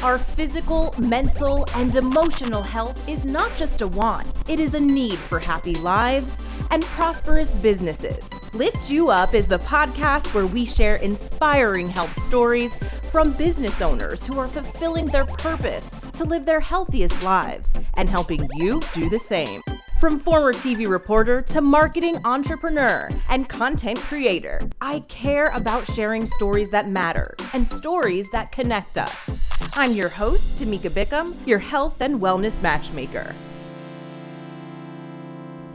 Our physical, mental, and emotional health is not just a want, it is a need for happy lives and prosperous businesses. Lift You Up is the podcast where we share inspiring health stories from business owners who are fulfilling their purpose to live their healthiest lives and helping you do the same. From former TV reporter to marketing entrepreneur and content creator, I care about sharing stories that matter and stories that connect us. I'm your host, Tamika Bickham, your health and wellness matchmaker.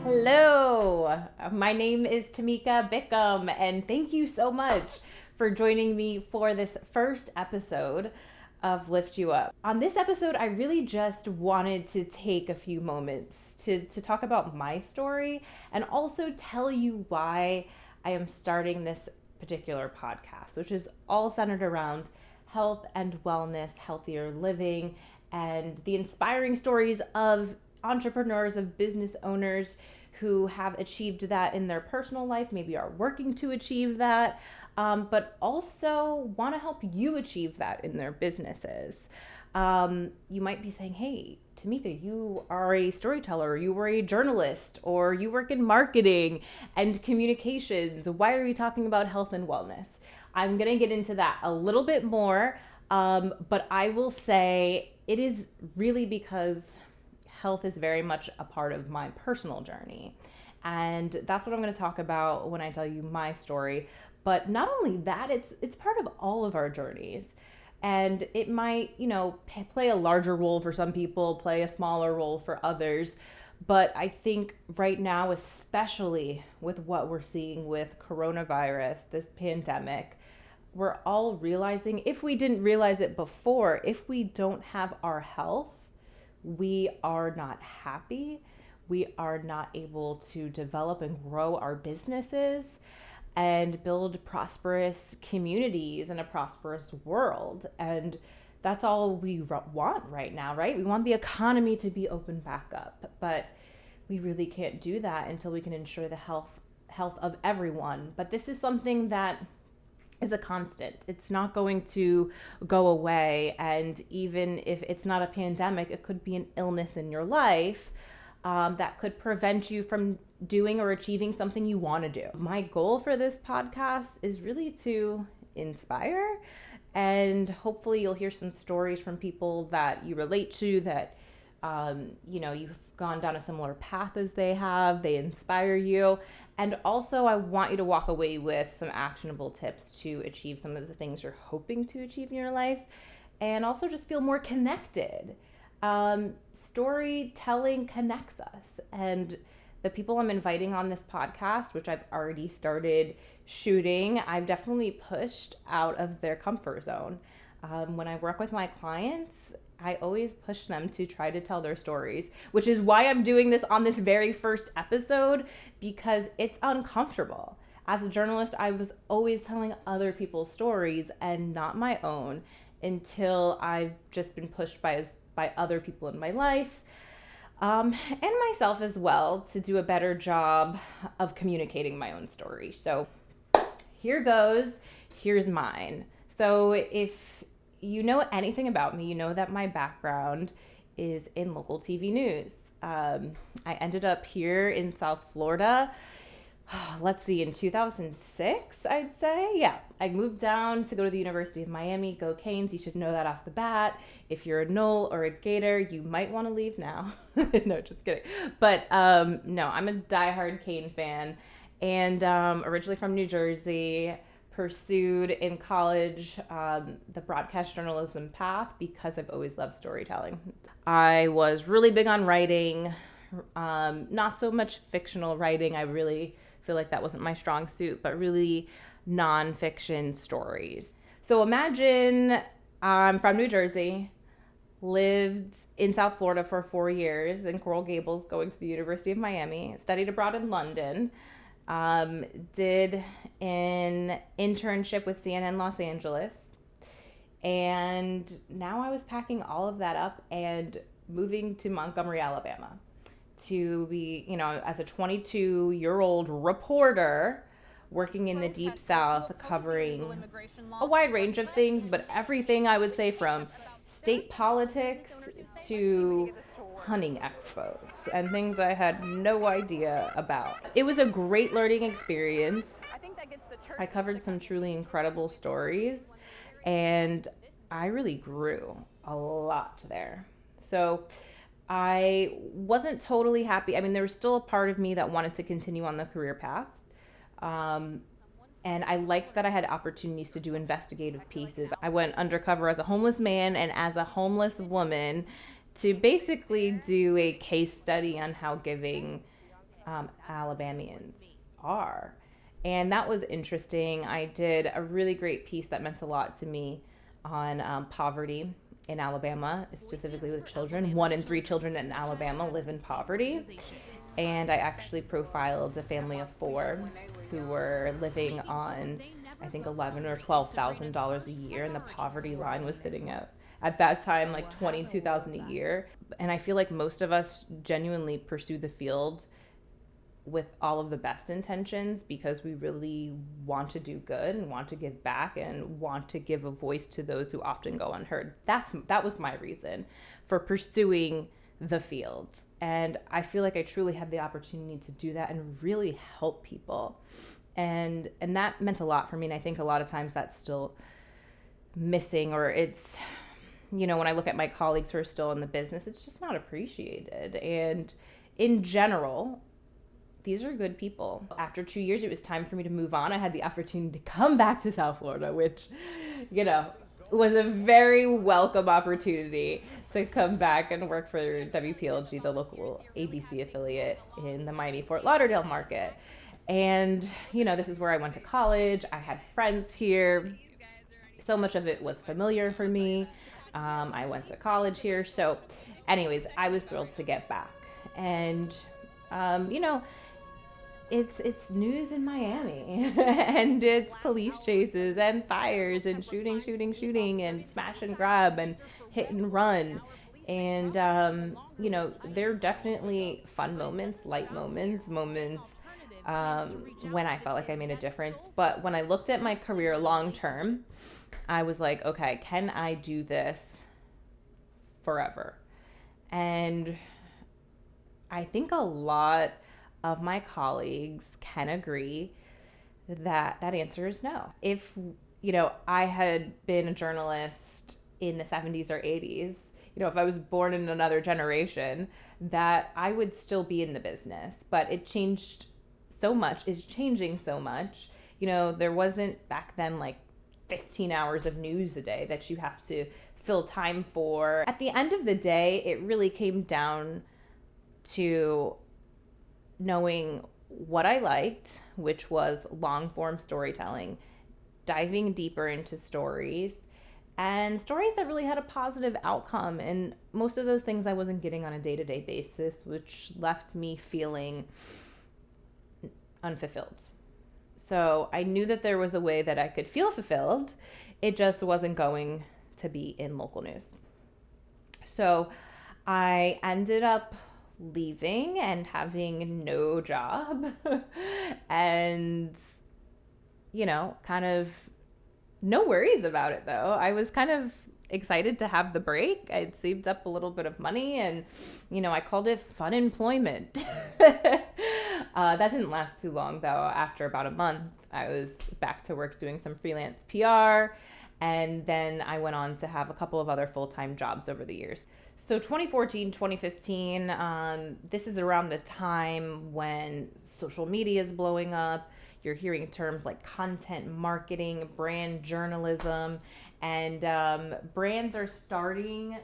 Hello, my name is Tamika Bickham, and thank you so much for joining me for this first episode of Lift You Up. On this episode, I really just wanted to take a few moments to talk about my story and also tell you why I am starting this particular podcast, which is all centered around health and wellness, healthier living, and the inspiring stories of entrepreneurs, of business owners who have achieved that in their personal life, maybe are working to achieve that, but also want to help you achieve that in their businesses. You might be saying, hey, Tamika, you are a storyteller, you were a journalist, or you work in marketing and communications. Why are you talking about health and wellness? I'm going to get into that a little bit more, but I will say it is really because health is very much a part of my personal journey. And that's what I'm going to talk about when I tell you my story. But not only that, it's part of all of our journeys. And it might, play a larger role for some people, play a smaller role for others. But I think right now, especially with what we're seeing with coronavirus, this pandemic, we're all realizing, if we didn't realize it before, if we don't have our health, we are not happy. We are not able to develop and grow our businesses and build prosperous communities and a prosperous world. And that's all we want right now, right? We want the economy to be opened back up, but we really can't do that until we can ensure the health of everyone. But this is something that is a constant. It's not going to go away. And even if it's not a pandemic, it could be an illness in your life that could prevent you from doing or achieving something you want to do. My goal for this podcast is really to inspire, and hopefully you'll hear some stories from people that you relate to, that you've gone down a similar path as they have. They inspire you. And also I want you to walk away with some actionable tips to achieve some of the things you're hoping to achieve in your life, and also just feel more connected. Storytelling connects us, and the people I'm inviting on this podcast, which I've already started shooting, I've definitely pushed out of their comfort zone. When I work with my clients, I always push them to try to tell their stories, which is why I'm doing this on this very first episode, because it's uncomfortable. As a journalist, I was always telling other people's stories and not my own, until I've just been pushed by other people in my life, and myself as well, to do a better job of communicating my own story. So here goes. Here's mine. So if you know anything about me, you know that my background is in local TV news. I ended up here in South Florida, in 2006, I'd say. Yeah, I moved down to go to the University of Miami. Go Canes. You should know that off the bat. If you're a Knoll or a Gator, you might want to leave now. No, just kidding. But no, I'm a diehard Cane fan, and originally from New Jersey. Pursued in college the broadcast journalism path because I've always loved storytelling. I was really big on writing, not so much fictional writing. I really feel like that wasn't my strong suit, but really nonfiction stories. So imagine I'm from New Jersey, lived in South Florida for 4 years in Coral Gables, going to the University of Miami, studied abroad in London, did an internship with CNN Los Angeles, and now I was packing all of that up and moving to Montgomery, Alabama to be, as a 22-year-old reporter working in the Deep South, covering a wide range of things, but everything I would say from state politics to hunting expos and things I had no idea about. It was a great learning experience. I covered some truly incredible stories, and I really grew a lot there. So I wasn't totally happy. I mean, there was still a part of me that wanted to continue on the career path. Um, and I liked that I had opportunities to do investigative pieces. I went undercover as a homeless man and as a homeless woman to basically do a case study on how giving Alabamians are. And that was interesting. I did a really great piece that meant a lot to me on poverty in Alabama, specifically with children. 1 in 3 children in Alabama live in poverty. And I actually profiled a family of 4 who were living on, I think, $11,000 or $12,000 a year, and the poverty line was sitting at that time like $22,000 a year. And I feel like most of us genuinely pursue the field with all of the best intentions because we really want to do good and want to give back and want to give a voice to those who often go unheard. That was my reason for pursuing the field. And I feel like I truly had the opportunity to do that and really help people. And that meant a lot for me. And I think a lot of times that's still missing, or it's, when I look at my colleagues who are still in the business, it's just not appreciated. And in general, these are good people. After 2 years, it was time for me to move on. I had the opportunity to come back to South Florida, which, was a very welcome opportunity to come back and work for WPLG, the local ABC affiliate in the Miami-Fort Lauderdale market. And, this is where I went to college. I had friends here. So much of it was familiar for me. I went to college here. So anyways, I was thrilled to get back. And, it's news in Miami and it's police chases and fires and shooting and smash and grab and hit and run. And, there are definitely fun moments, light moments, when I felt like I made a difference. But when I looked at my career long term, I was like, okay, can I do this forever? And I think a lot of my colleagues can agree that answer is no. If, I had been a journalist in the 70s or 80s, if I was born in another generation, that I would still be in the business. But it changed so much, is changing so much. There wasn't back then like 15 hours of news a day that you have to fill time for. At the end of the day, it really came down to knowing what I liked, which was long form storytelling, diving deeper into stories and stories that really had a positive outcome. And most of those things I wasn't getting on a day-to-day basis, which left me feeling unfulfilled. So I knew that there was a way that I could feel fulfilled. It just wasn't going to be in local news. So I ended up leaving and having no job and, kind of no worries about it though. I was kind of excited to have the break. I'd saved up a little bit of money and, I called it fun employment. That didn't last too long though. After about a month, I was back to work doing some freelance PR. And then I went on to have a couple of other full-time jobs over the years. So 2014, 2015, this is around the time when social media is blowing up. You're hearing terms like content marketing, brand journalism, and brands are starting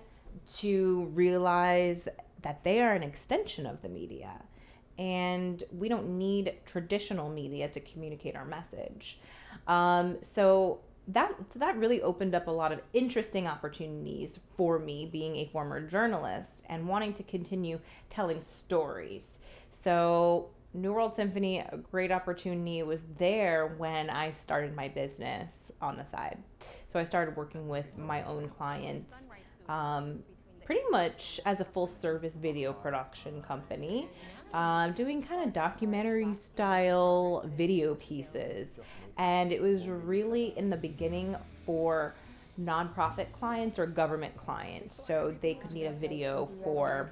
to realize that they are an extension of the media. And we don't need traditional media to communicate our message. So that really opened up a lot of interesting opportunities for me, being a former journalist and wanting to continue telling stories. So New World Symphony, a great opportunity, was there when I started my business on the side. So I started working with my own clients, pretty much as a full service video production company, doing kind of documentary style video pieces. And it was really in the beginning for nonprofit clients or government clients. So they could need a video for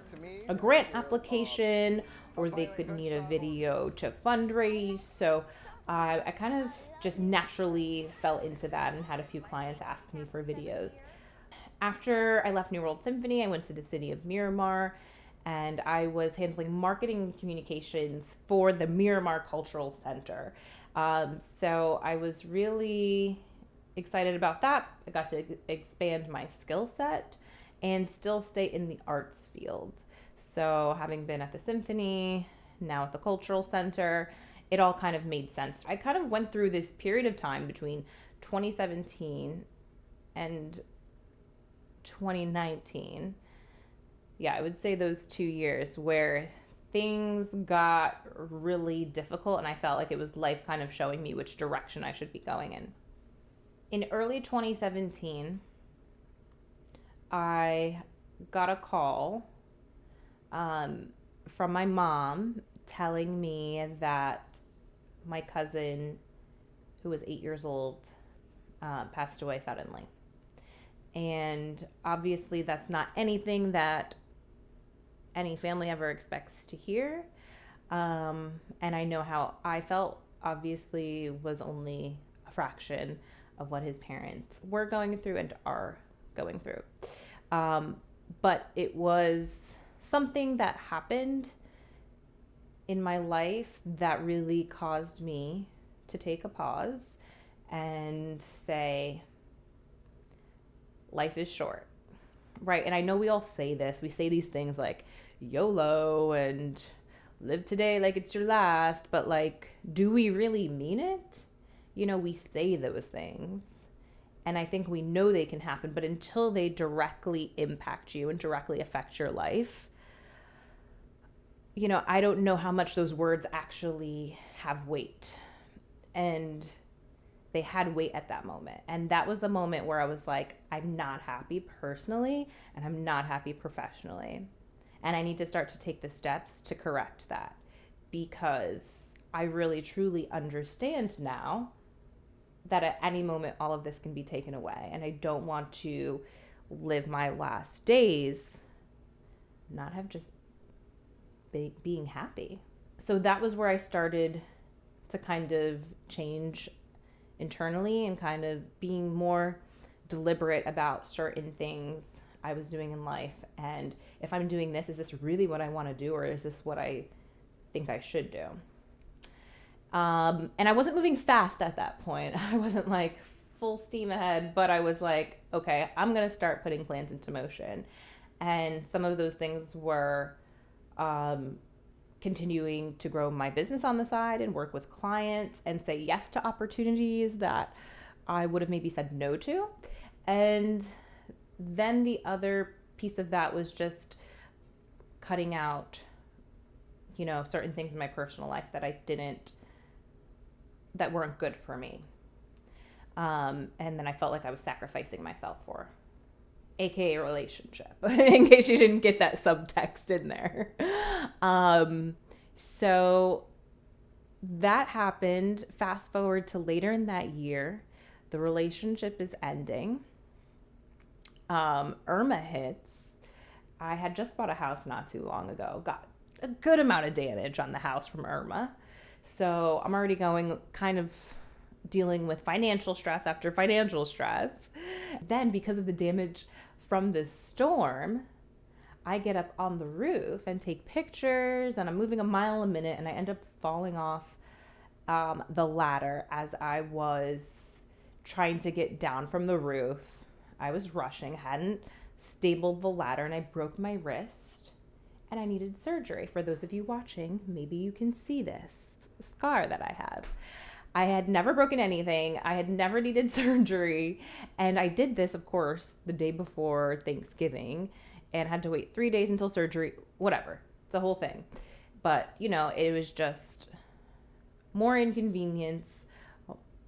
a grant application, or they could need a video to fundraise. So I kind of just naturally fell into that and had a few clients ask me for videos. After I left New World Symphony, I went to the city of Miramar, and I was handling marketing and communications for the Miramar Cultural Center. So I was really excited about that. I got to expand my skill set and still stay in the arts field. So having been at the symphony, now at the cultural center, it all kind of made sense. I kind of went through this period of time between 2017 and 2019. Yeah, I would say those 2 years where things got really difficult, and I felt like it was life kind of showing me which direction I should be going in. In early 2017, I got a call from my mom telling me that my cousin, who was 8 years old, passed away suddenly. And obviously that's not anything that any family ever expects to hear. And I know how I felt, obviously was only a fraction of what his parents were going through and are going through. But it was something that happened in my life that really caused me to take a pause and say, life is short, right? And I know we all say this. We say these things like YOLO and live today like it's your last, but like, do we really mean it? You know, we say those things, and I think we know they can happen, but until they directly impact you and directly affect your life, you know, I don't know how much those words actually have weight. And they had weight at that moment. And that was the moment where I was like, I'm not happy personally, and I'm not happy professionally. And I need to start to take the steps to correct that, because I really truly understand now that at any moment all of this can be taken away. And I don't want to live my last days not have just being happy. So that was where I started to kind of change internally and kind of being more deliberate about certain things I was doing in life. And if I'm doing this, is this really what I want to do, or is this what I think I should do? And I wasn't moving fast at that point. I wasn't like full steam ahead, but I was like, okay, I'm going to start putting plans into motion. And some of those things were continuing to grow my business on the side and work with clients and say yes to opportunities that I would have maybe said no to. And then the other piece of that was just cutting out, you know, certain things in my personal life that weren't good for me. And then I felt like I was sacrificing myself for, AKA relationship, in case you didn't get that subtext in there. So that happened. Fast forward to later in that year, the relationship is ending. Irma hits. I had just bought a house not too long ago, got a good amount of damage on the house from Irma. So I'm already going kind of dealing with financial stress after financial stress. Then because of the damage from the storm, I get up on the roof and take pictures, and I'm moving a mile a minute, and I end up falling off the ladder as I was trying to get down from the roof. I was rushing, hadn't stabled the ladder, and I broke my wrist, and I needed surgery. For those of you watching, maybe you can see this scar that I have. I had never broken anything. I had never needed surgery. And I did this, of course, the day before Thanksgiving, and had to wait 3 days until surgery, whatever. It's a whole thing. But, you know, it was just more inconvenience,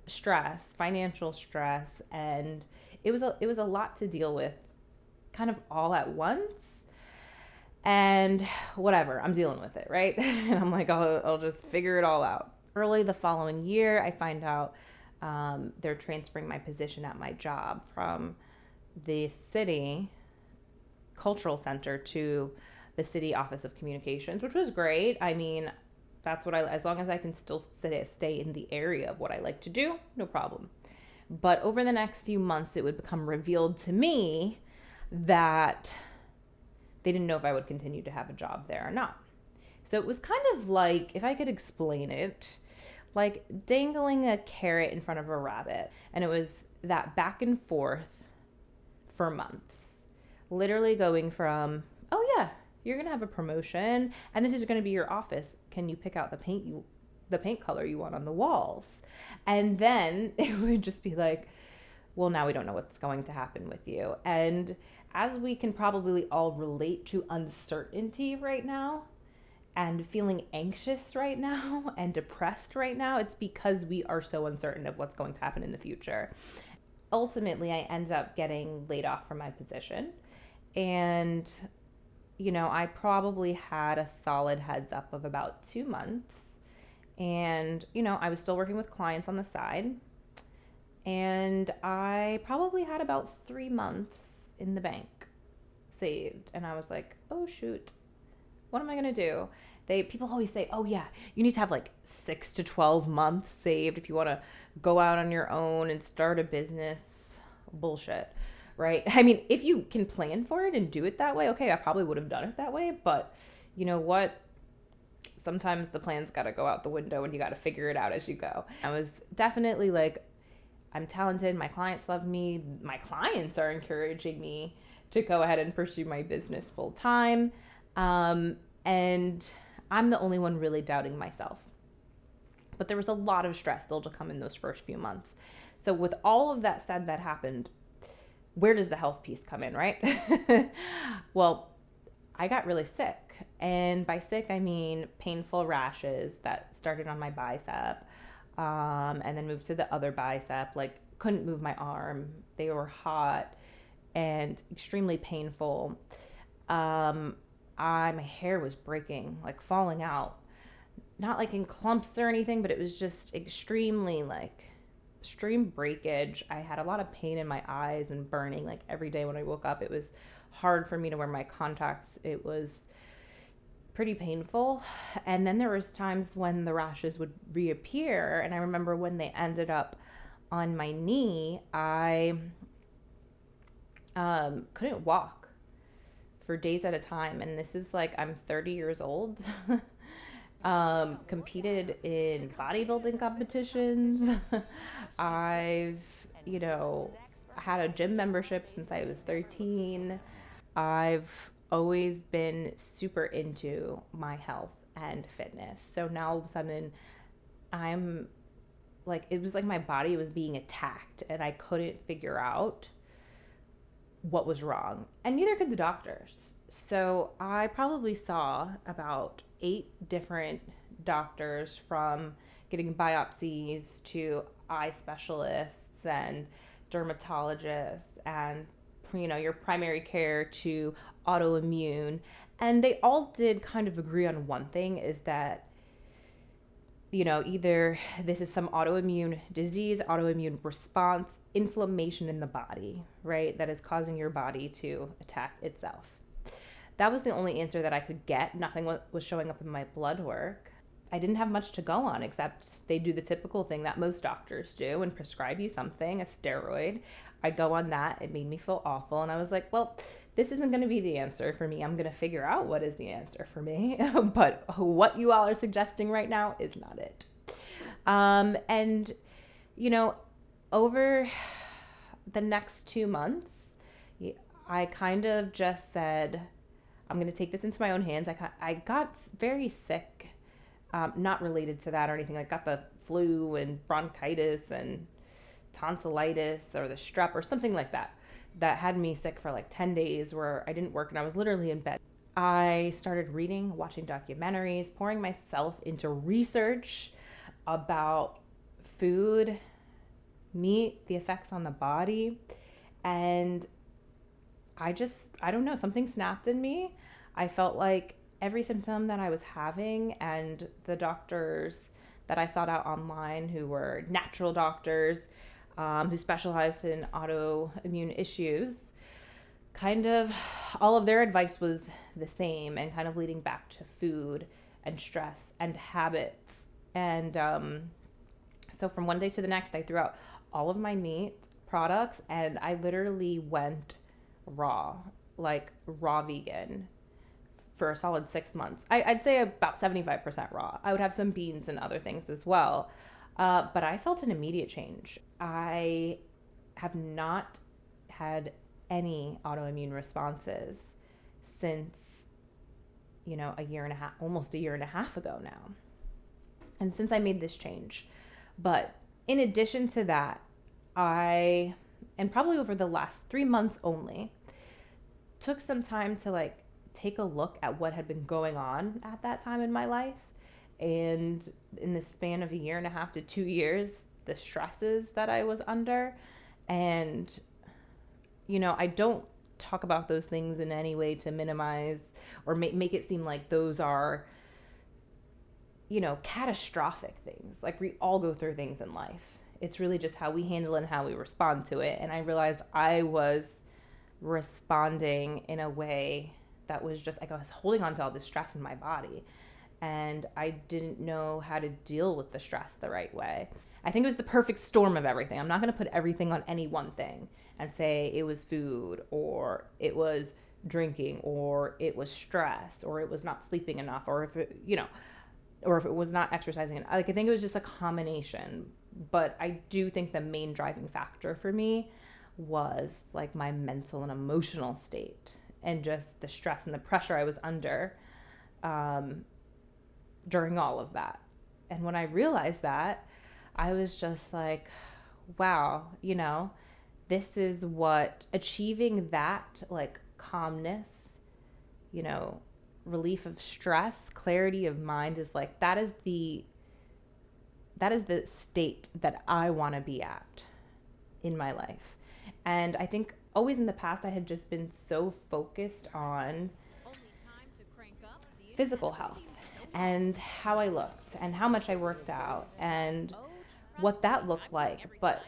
stress, financial stress, and it was a lot to deal with kind of all at once. And whatever, I'm dealing with it, right? And I'm like, I'll just figure it all out. Early the following year, I find out they're transferring my position at my job from the city cultural center to the city office of communications, which was great. I mean, that's what as long as I can still stay in the area of what I like to do, no problem. But over the next few months, it would become revealed to me that they didn't know if I would continue to have a job there or not. So it was kind of like, if I could explain it, like dangling a carrot in front of a rabbit. And it was that back and forth for months, literally going from, oh yeah, you're going to have a promotion and this is going to be your office. Can you pick out the paint color you want on the walls? And then it would just be like, well, now we don't know what's going to happen with you. And as we can probably all relate to uncertainty right now and feeling anxious right now and depressed right now, it's because we are so uncertain of what's going to happen in the future. Ultimately, I ended up getting laid off from my position. And, I probably had a solid heads up of about 2 months. And, I was still working with clients on the side. And I probably had about 3 months in the bank saved. And I was like, oh, shoot, what am I going to do? People always say, oh, yeah, you need to have like 6 to 12 months saved if you want to go out on your own and start a business. Bullshit, right? I mean, if you can plan for it and do it that way, okay, I probably would have done it that way. But you know what? Sometimes the plan's got to go out the window and you got to figure it out as you go. I was definitely like, I'm talented. My clients love me. My clients are encouraging me to go ahead and pursue my business full time. And I'm the only one really doubting myself. But there was a lot of stress still to come in those first few months. So with all of that said that happened, where does the health piece come in, right? Well, I got really sick. And by sick, I mean painful rashes that started on my bicep, and then moved to the other bicep, like couldn't move my arm. They were hot and extremely painful. My hair was breaking, like falling out, not like in clumps or anything, but it was just extreme breakage. I had a lot of pain in my eyes and burning like every day when I woke up. It was hard for me to wear my contacts. It was pretty painful. And then there was times when the rashes would reappear. And I remember when they ended up on my knee, I couldn't walk for days at a time. And this is like, I'm 30 years old, competed in bodybuilding competitions. I've, had a gym membership since I was 13. I've always been super into my health and fitness. So now all of a sudden I'm like, it was like my body was being attacked and I couldn't figure out what was wrong. And neither could the doctors. So I probably saw about 8 different doctors, from getting biopsies to eye specialists and dermatologists and, your primary care to autoimmune. And they all did kind of agree on one thing, is that, either this is some autoimmune disease, autoimmune response, inflammation in the body, right? That is causing your body to attack itself. That was the only answer that I could get. Nothing was showing up in my blood work. I didn't have much to go on, except they do the typical thing that most doctors do and prescribe you something, a steroid. I go on that. It made me feel awful. And I was like, well, this isn't going to be the answer for me. I'm going to figure out what is the answer for me. But what you all are suggesting right now is not it. And, over the next 2 months, I kind of just said, I'm going to take this into my own hands. I got very sick, not related to that or anything. I got the flu and bronchitis and tonsillitis or the strep or something like that had me sick for like 10 days, where I didn't work and I was literally in bed. I started reading, watching documentaries, pouring myself into research about food, meat, the effects on the body. And I don't know, something snapped in me. I felt like every symptom that I was having, and the doctors that I sought out online, who were natural doctors, who specialized in autoimmune issues, kind of all of their advice was the same and kind of leading back to food and stress and habits. And so from one day to the next, I threw out all of my meat products and I literally went raw, like raw vegan for a solid 6 months. I'd say about 75% raw. I would have some beans and other things as well. But I felt an immediate change. I have not had any autoimmune responses since, a year and a half, almost a year and a half ago now. And since I made this change. But in addition to that, and probably over the last 3 months only, took some time to take a look at what had been going on at that time in my life. And in the span of a year and a half to 2 years, the stresses that I was under. And, I don't talk about those things in any way to minimize or make it seem like those are, catastrophic things. Like we all go through things in life. It's really just how we handle it and how we respond to it. And I realized I was responding in a way that was just like I was holding on to all this stress in my body. And I didn't know how to deal with the stress the right way. I think it was the perfect storm of everything. I'm not going to put everything on any one thing and say it was food or it was drinking or it was stress or it was not sleeping enough or if it, or if it was not exercising. I think it was just a combination. But I do think the main driving factor for me was my mental and emotional state and just the stress and the pressure I was under during all of that. And when I realized that, I was just like, wow, this is what achieving that calmness, relief of stress, clarity of mind is that is the state that I want to be at in my life. And I think always in the past, I had just been so focused on physical health and how I looked and how much I worked out and what that looked like. But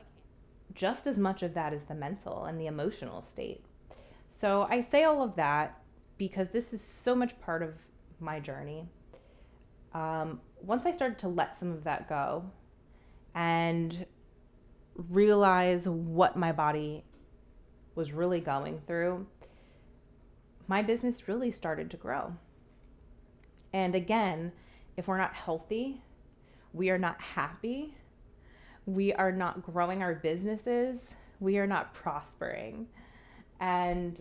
just as much of that is the mental and the emotional state. So I say all of that because this is so much part of my journey. Once I started to let some of that go and realize what my body was really going through, my business really started to grow. And again, if we're not healthy, we are not happy, we are not growing our businesses, we are not prospering. And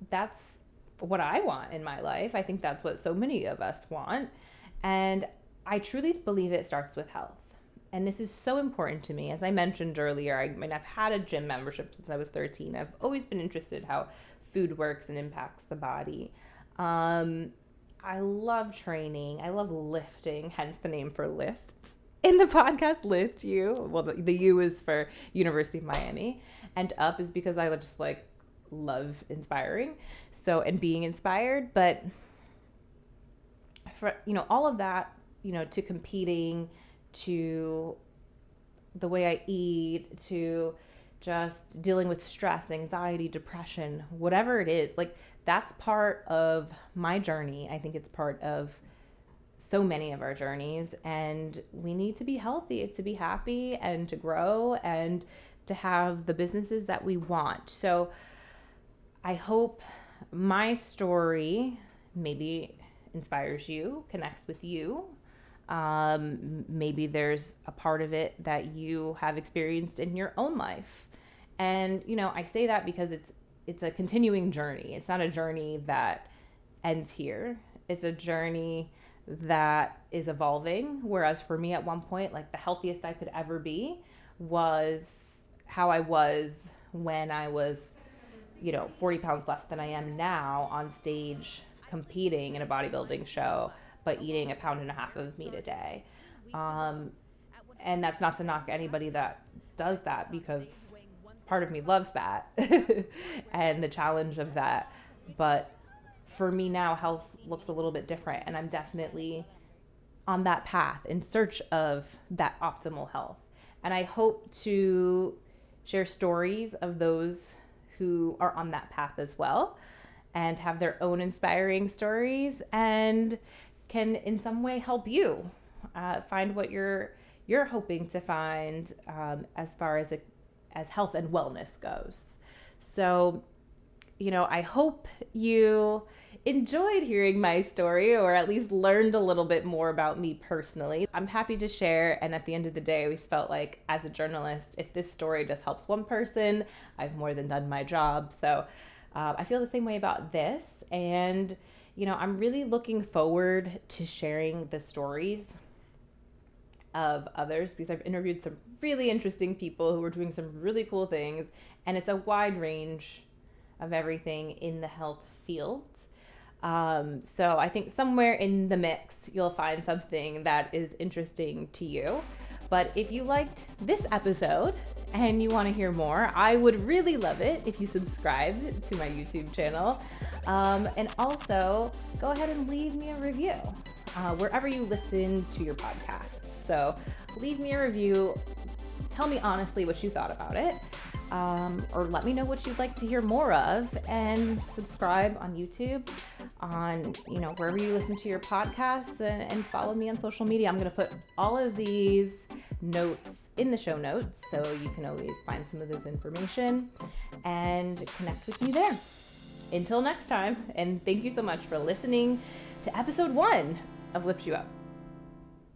that's what I want in my life. I think that's what so many of us want. And I truly believe it starts with health. And this is so important to me. As I mentioned earlier, I've had a gym membership since I was 13. I've always been interested in how food works and impacts the body. I love training. I love lifting, hence the name for lifts. In the podcast, Lift U. Well, the U is for University of Miami. And Up is because I just love inspiring. So, and being inspired. But for, all of that, to competing, to the way I eat, to just dealing with stress, anxiety, depression, whatever it is, that's part of my journey. I think it's part of so many of our journeys, and we need to be healthy to be happy and to grow and to have the businesses that we want. So I hope my story maybe inspires you, connects with you. Maybe there's a part of it that you have experienced in your own life. And, I say that because it's a continuing journey. It's not a journey that ends here. It's a journey that is evolving. Whereas for me at one point, the healthiest I could ever be was how I was when I was, 40 pounds less than I am now on stage competing in a bodybuilding show, but eating 1.5 pounds of meat a day. And that's not to knock anybody that does that, because part of me loves that and the challenge of that. But for me now, health looks a little bit different, and I'm definitely on that path in search of that optimal health. And I hope to share stories of those who are on that path as well and have their own inspiring stories and can in some way help you find what you're hoping to find as far as health and wellness goes. So, I hope you enjoyed hearing my story, or at least learned a little bit more about me personally. I'm happy to share, and at the end of the day, I always felt like, as a journalist, if this story just helps one person, I've more than done my job. So I feel the same way about this, and I'm really looking forward to sharing the stories of others, because I've interviewed some really interesting people who are doing some really cool things, and it's a wide range of everything in the health field. So I think somewhere in the mix, you'll find something that is interesting to you. But if you liked this episode and you want to hear more, I would really love it if you subscribe to my YouTube channel. And also go ahead and leave me a review wherever you listen to your podcasts. So leave me a review. Tell me honestly what you thought about it. Or let me know what you'd like to hear more of, and subscribe on YouTube, on, wherever you listen to your podcasts, and follow me on social media. I'm going to put all of these notes in the show notes, so you can always find some of this information and connect with me there. Until next time, and thank you so much for listening to episode 1 of Lift You Up.